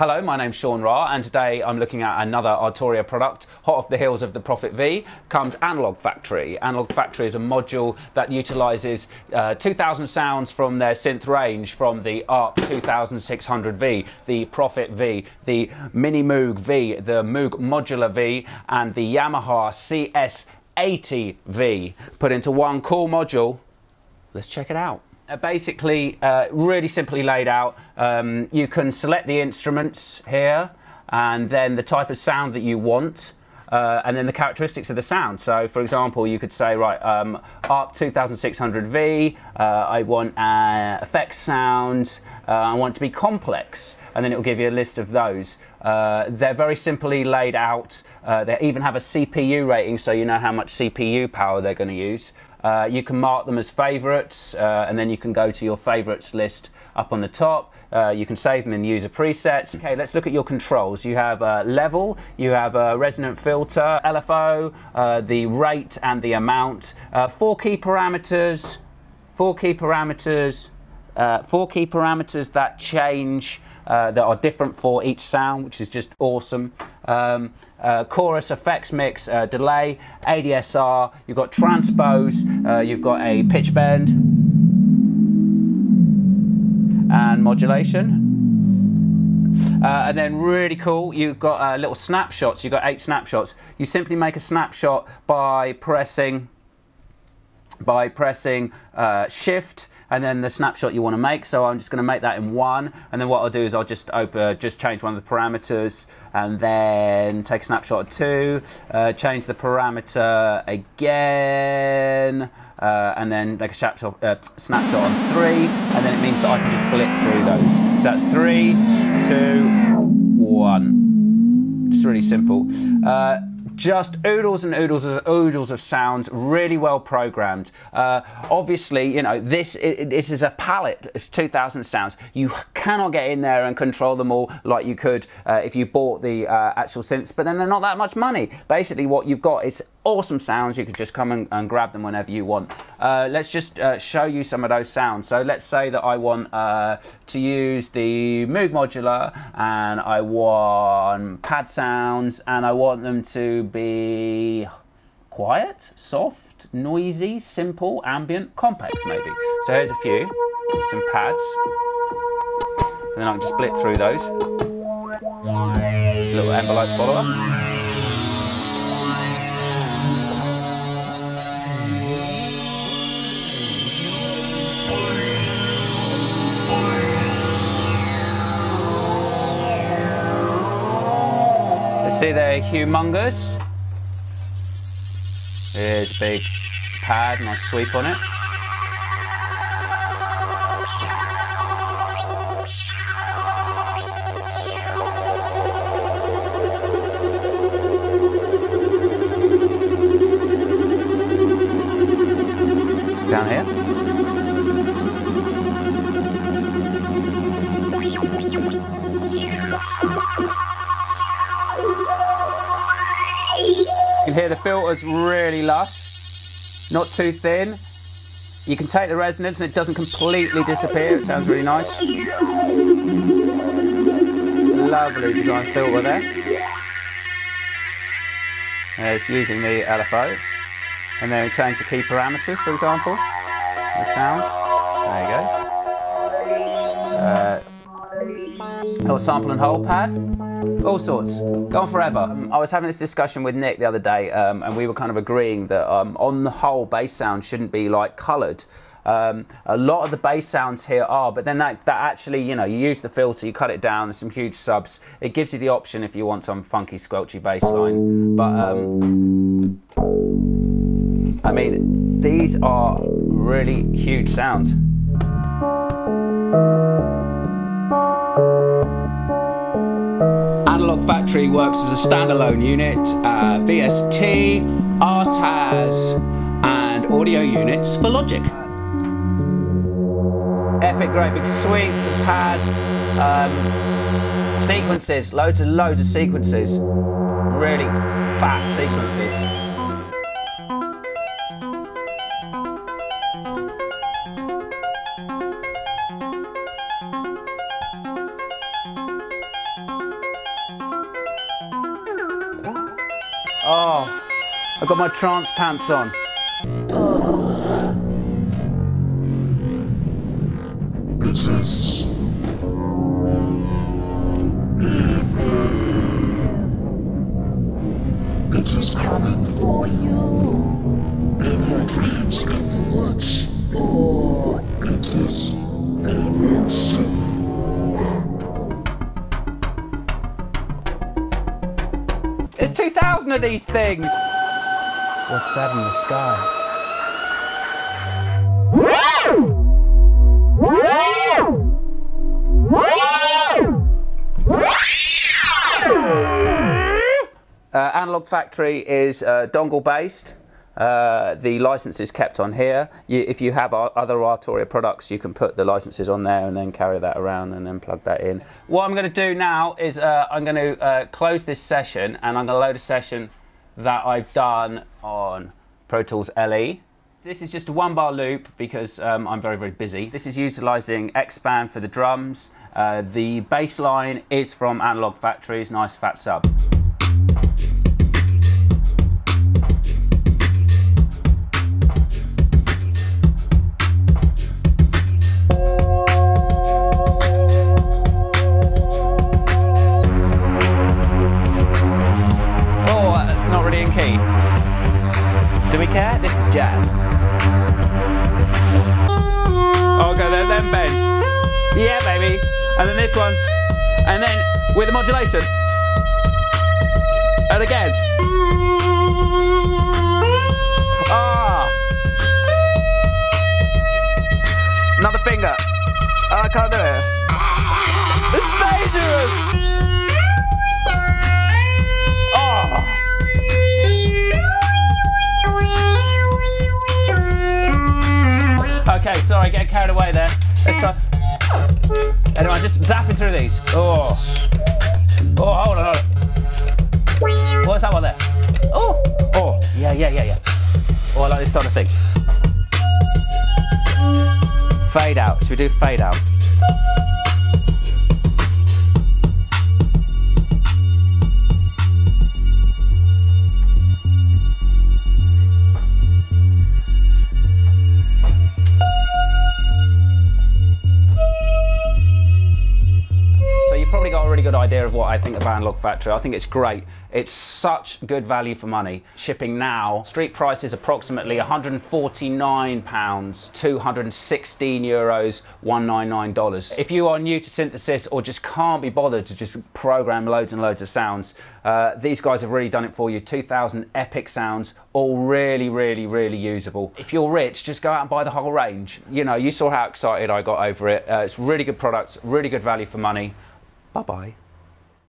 Hello, my name's Sean Ra, and today I'm looking at another Arturia product. Hot off the heels of the Prophet V comes Analog Factory. Analog Factory is a module that utilises 2,000 sounds from their synth range, from the ARP 2600V, the Prophet V, the Mini Moog V, the Moog Modular V, and the Yamaha CS80V put into one cool module. Let's check it out. Basically, really simply laid out. You can select the instruments here, and then the type of sound that you want, and then the characteristics of the sound. So, for example, you could say, right, ARP 2600V, I want effects sound, I want it to be complex, and then it will give you a list of those. They're very simply laid out. They even have a CPU rating, so you know how much CPU power they're going to use. You can mark them as favourites, and then you can go to your favourites list up on the top. You can save them in user presets. Okay, let's look at your controls. You have level, you have a resonant filter, LFO, the rate and the amount, four key parameters that change, that are different for each sound, which is just awesome. Chorus, effects mix, delay, ADSR, you've got transpose, you've got a pitch bend, and modulation. And then really cool, you've got little snapshots. You've got 8 snapshots. You simply make a snapshot by pressing shift, and then the snapshot you want to make. So I'm just going to make that in 1, and then what I'll do is I'll just change one of the parameters, and then take a snapshot of 2, change the parameter again, and then make a snapshot on 3, and then it means that I can just blip through those. So that's 3, 2, 1. Just really simple. Just oodles and oodles of sounds, really well programmed. Obviously, you know, this is a palette of 2,000 sounds. You cannot get in there and control them all like you could if you bought the actual synths, but then they're not that much money. Basically, what you've got is awesome sounds. You could just come and grab them whenever you want. Let's just show you some of those sounds. So let's say that I want to use the Moog Modular, and I want pad sounds, and I want them to be quiet, soft, noisy, simple, ambient, complex maybe. So here's a few, some pads, and then I can just blip through those. There's a little envelope follower. See, they're humongous. Here's a big pad, nice sweep on it. Down here. You can hear the filter's really lush, not too thin. You can take the resonance and it doesn't completely disappear. It sounds really nice. Lovely design filter there. There's using the LFO. And then we change the key parameters, for example. The sound. There you go. Little sample and hold pad. All sorts, go on forever. I was having this discussion with Nick the other day, and we were kind of agreeing that on the whole, bass sound shouldn't be like coloured. A lot of the bass sounds here are, but then that actually, you know, you use the filter, you cut it down, there's some huge subs. It gives you the option if you want some funky, squelchy bass line. But I mean, these are really huge sounds. Analog Factory works as a standalone unit, VST, RTAS, and audio units for Logic. Epic, great big sweeps of pads, sequences, loads of sequences, really fat sequences. Oh, I've got my trance pants on. It is It is coming for you. In your dreams in the woods. Or it is offensive. There's 2,000 of these things! What's that in the sky? Analog Factory is dongle based. The license is kept on here. If you have other Arturia products, you can put the licenses on there and then carry that around and then plug that in. What I'm going to do now is I'm going to close this session and I'm going to load a session that I've done on Pro Tools LE. This is just a 1-bar loop because I'm very, very busy. This is utilising X-Band for the drums. The bass line is from Analog Factory's nice fat sub. Key. Do we care? This is jazz. Oh, go there, then Ben. Yeah, baby. And then this one. And then with the modulation. And again. Ah. Another finger. Oh, I can't do it. It's dangerous. Okay, sorry, get carried away there. Let's try. Anyway, just zapping through these. Oh, hold on. What's that one there? Oh, yeah. Oh, I like this sort of thing. Fade out. Should we do fade out? Probably got a really good idea of what I think of Analog Factory. I think it's great. It's such good value for money. Shipping now, street price is approximately £149, 216 euros, $199. If you are new to synthesis or just can't be bothered to just program loads and loads of sounds, these guys have really done it for you. 2,000 epic sounds, all really, really, really usable. If you're rich, just go out and buy the whole range. You know, you saw how excited I got over it. It's really good products, really good value for money. Bye-bye.